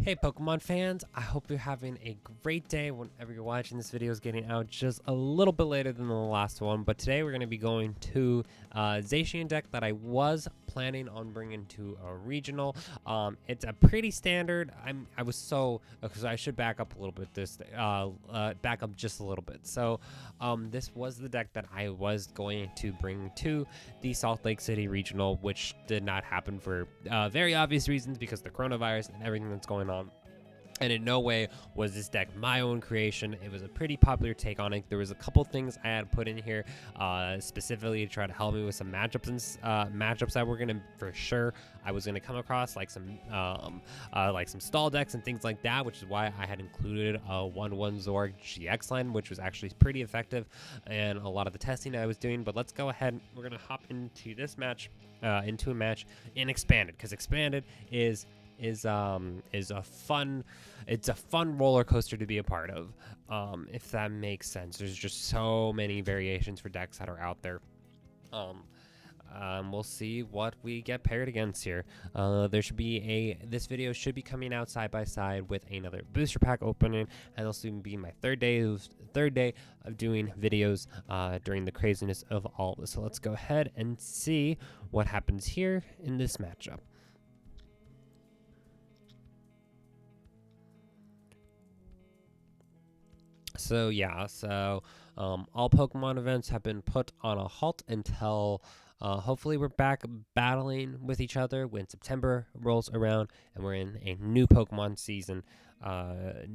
Hey Pokemon fans, I hope you're having a great day whenever you're watching. This video is getting out just a little bit later than the last one, but today we're going to be going to Zacian deck that I was planning on bringing to a regional. It's a pretty standard. Because I should back up a little bit. Back up just a little bit. So this was the deck that I was going to bring to the Salt Lake City regional, which did not happen for very obvious reasons because of the coronavirus and everything that's going on. And in no way was this deck my own creation. It was a pretty popular take on it. There was a couple things I had put in here specifically to try to help me with some matchups and matchups that were gonna for sure I was gonna come across, like some stall decks and things like that, which is why I had included a 1/1 Zorg GX line, which was actually pretty effective and a lot of the testing I was doing. But let's go ahead. We're gonna hop into this match, into a match in Expanded, because Expanded is a fun roller coaster to be a part of, if that makes sense. There's just so many variations for decks that are out there. We'll see what we get paired against here. This video should be coming out side by side with another booster pack opening, and it'll soon be my third day of doing videos during the craziness of all of this. So let's go ahead and see what happens here in this matchup. So yeah, all Pokemon events have been put on a halt until hopefully we're back battling with each other when September rolls around and we're in a new Pokemon season, a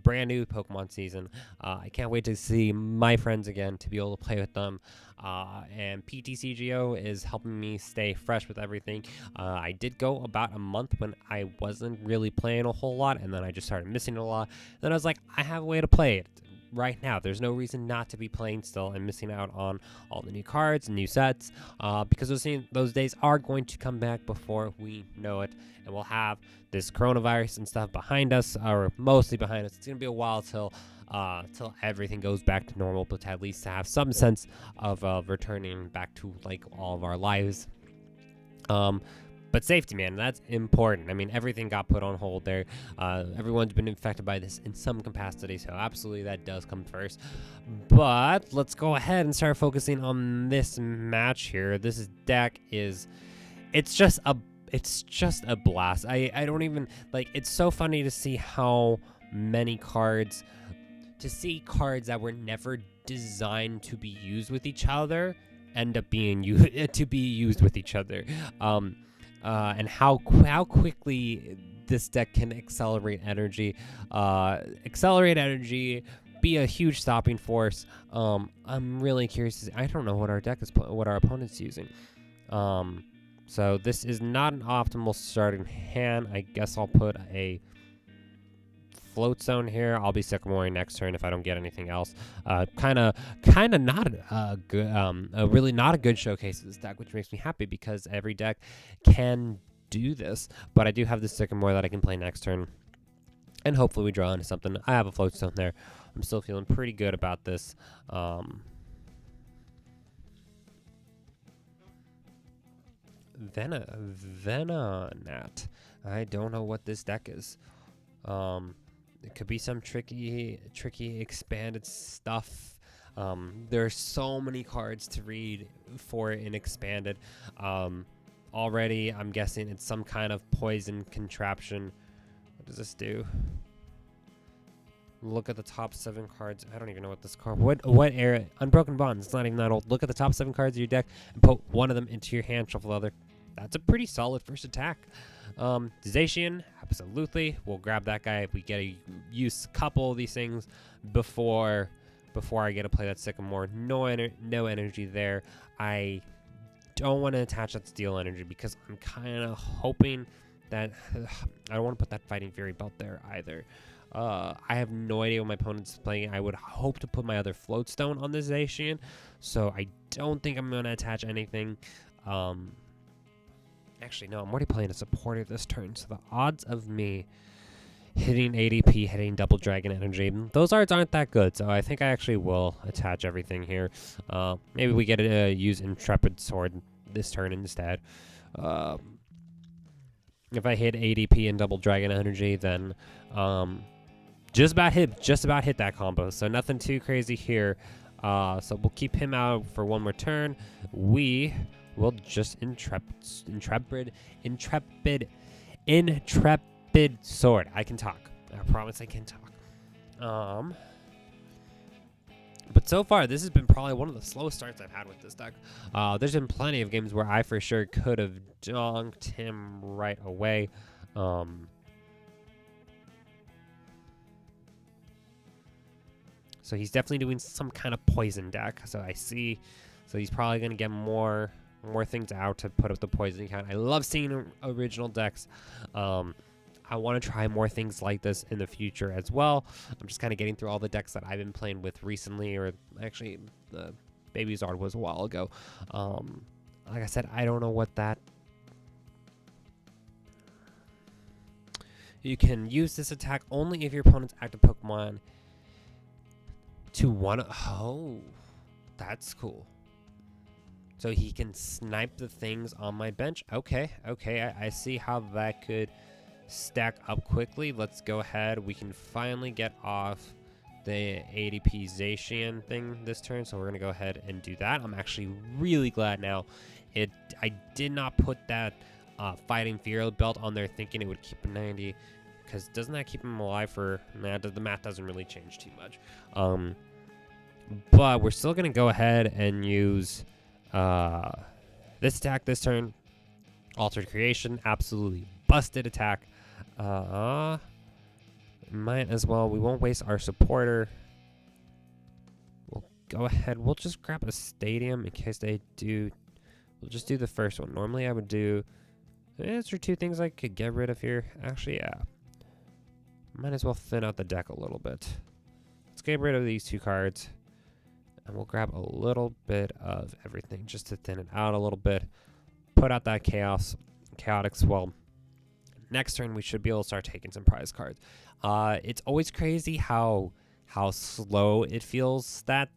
brand new Pokemon season. I can't wait to see my friends again, to be able to play with them. And PTCGO is helping me stay fresh with everything. I did go about a month when I wasn't really playing a whole lot, and then I just started missing it a lot. Then I was like, I have a way to play it right now. There's no reason not to be playing still and missing out on all the new cards and new sets, because those days are going to come back before we know it, and we'll have this coronavirus and stuff behind us, or mostly behind us. It's gonna be a while till everything goes back to normal, but at least to have some sense of returning back to like all of our lives. But safety, man, that's important. I mean, everything got put on hold there. Everyone's been infected by this in some capacity, so absolutely that does come first. But let's go ahead and start focusing on this match here. This deck it's just a blast. I don't even, like, it's so funny to see how many cards, that were never designed to be used with each other end up being used with each other. And how quickly this deck can accelerate energy, be a huge stopping force. I'm really curious to see. I don't know what our opponent's using. So this is not an optimal starting hand. I guess I'll put a Float Zone here. I'll be Sycamoring next turn if I don't get anything else. Kind of not a good, really not a good showcase of this deck, which makes me happy because every deck can do this. But I do have the Sycamore that I can play next turn, and hopefully we draw into something. I have a Float Zone there. I'm still feeling pretty good about this. Venonat. I don't know what this deck is. It could be some tricky expanded stuff. There's so many cards to read for in Expanded. Already, I'm guessing it's some kind of poison contraption. What does this do? Look at the top 7 cards. I don't even know what this card. What era? Unbroken Bonds. It's not even that old. Look at the top 7 cards of your deck and put one of them into your hand. Shuffle the other. That's a pretty solid first attack. Zacian, absolutely. We'll grab that guy if we get to use a couple of these things before I get to play that Sycamore. No energy there. I don't want to attach that Steel Energy because I'm kind of hoping that I don't want to put that Fighting Fury belt there either. I have no idea what my opponent's playing. I would hope to put my other Float Stone on this Zacian, so I don't think I'm going to attach anything. Actually, no, I'm already playing a supporter this turn, so the odds of me hitting ADP, hitting Double Dragon Energy, those odds aren't that good, so I think I actually will attach everything here. Maybe we get to use Intrepid Sword this turn instead. If I hit ADP and double Dragon Energy, then just about hit that combo. So nothing too crazy here. So we'll keep him out for one more turn. We will just intrepid sword. I can talk. I promise I can talk. But so far, this has been probably one of the slowest starts I've had with this deck. There's been plenty of games where I for sure could have dunked him right away. So he's definitely doing some kind of poison deck. So I see. So he's probably going to get more things out to put up the poison count. I love seeing original decks. I want to try more things like this in the future as well. I'm just kind of getting through all the decks that I've been playing with recently, or actually the Baby Zard was a while ago. Like I said, I don't know what that... You can use this attack only if your opponent's active Pokemon to one... Oh, that's cool. So he can snipe the things on my bench. Okay, I see how that could stack up quickly. Let's go ahead. We can finally get off the ADP Zacian thing this turn, so we're going to go ahead and do that. I'm actually really glad now. I did not put that Fighting Fear belt on there thinking it would keep him 90, because doesn't that keep him alive for... Nah, the math doesn't really change too much. But we're still going to go ahead and use this attack this turn. Altered Creation, absolutely busted attack. Might as well. We won't waste our supporter. We'll go ahead. We'll just grab a stadium in case they do. We'll just do the first one. Normally I would do... These are two things I could get rid of here. Actually, yeah. Might as well thin out the deck a little bit. Let's get rid of these two cards. And we'll grab a little bit of everything just to thin it out a little bit. Put out that chaotic swell. Next turn, we should be able to start taking some prize cards. It's always crazy how slow it feels that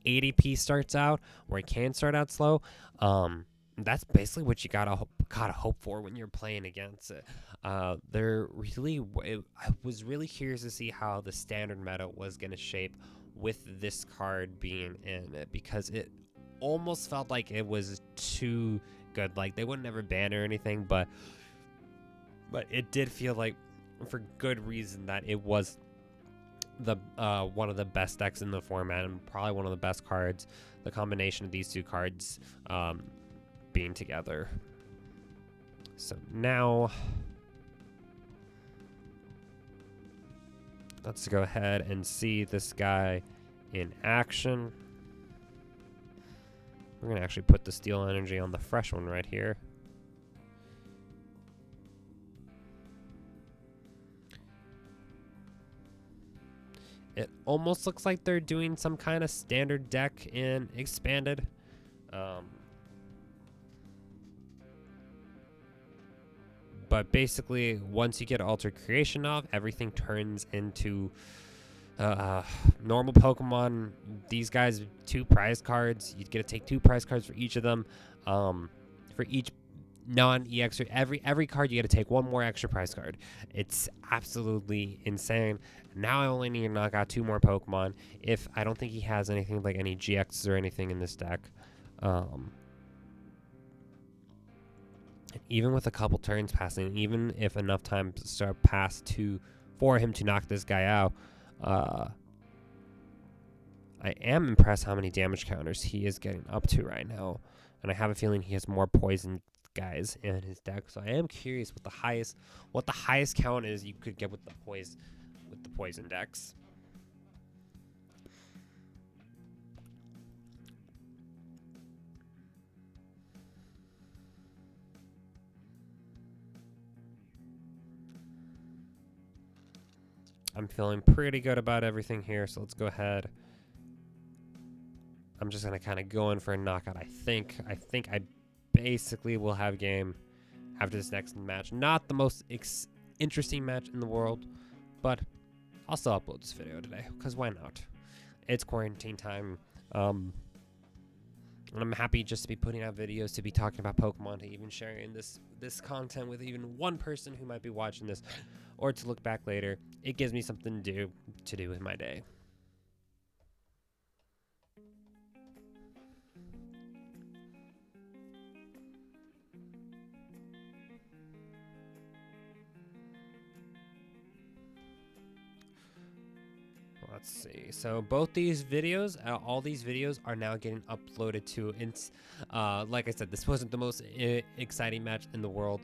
ADP starts out, or it can start out slow. That's basically what you gotta hope for when you're playing against it. I was really curious to see how the standard meta was gonna shape with this card being in it, because it almost felt like it was too good. Like they would never ban or anything, but it did feel like, for good reason, that it was the one of the best decks in the format, and probably one of the best cards. The combination of these two cards being together. So now let's go ahead and see this guy in action. We're gonna actually put the Steel Energy on the fresh one right here. It almost looks like they're doing some kind of standard deck in Expanded. But basically, once you get Altered Creation off, everything turns into normal Pokemon. These guys, 2 prize cards. You get to take 2 prize cards for each of them. For each non-EX, every card you get to take 1 more extra prize card. It's absolutely insane. Now I only need to knock out 2 more Pokemon. If I don't think he has anything like any GXs or anything in this deck. Even with a couple turns passing, even if enough time start pass for him to knock this guy out, I am impressed how many damage counters he is getting up to right now, and I have a feeling he has more poison guys in his deck. So I am curious what the highest count is you could get with the poison decks. I'm feeling pretty good about everything here, so let's go ahead. I'm just going to kind of go in for a knockout, I think. I basically will have game after this next match. Not the most interesting match in the world, but I'll still upload this video today, because why not? It's quarantine time. And I'm happy just to be putting out videos, to be talking about Pokemon, to even sharing this content with even one person who might be watching this, or to look back later. It gives me something to do with my day. Let's see. So both these videos, all these videos are now getting uploaded to like I said, this wasn't the most exciting match in the world.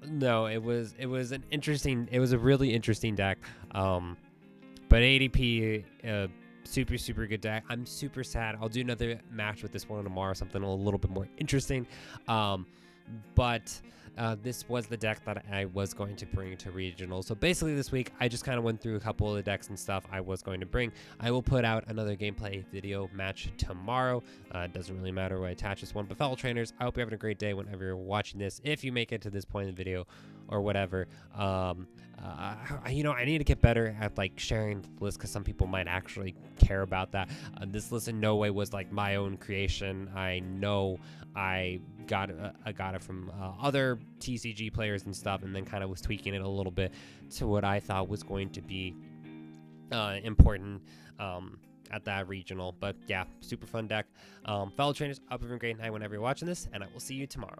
No, it was a really interesting deck. But ADP, super good deck. I'm super sad. I'll do another match with this one tomorrow, something a little bit more interesting. But this was the deck that I was going to bring to regional. So basically this week, I just kind of went through a couple of the decks and stuff I was going to bring. I will put out another gameplay video match tomorrow. It doesn't really matter where I attach this one. But fellow trainers, I hope you're having a great day whenever you're watching this. If you make it to this point in the video or whatever, I need to get better at like sharing the list, because some people might actually care about that. This list in no way was like my own creation. I know I got it from other TCG players and stuff, and then kind of was tweaking it a little bit to what I thought was going to be important at that regional. But yeah, super fun deck. Fellow trainers, hope you're having a great night whenever you're watching this, and I will see you tomorrow.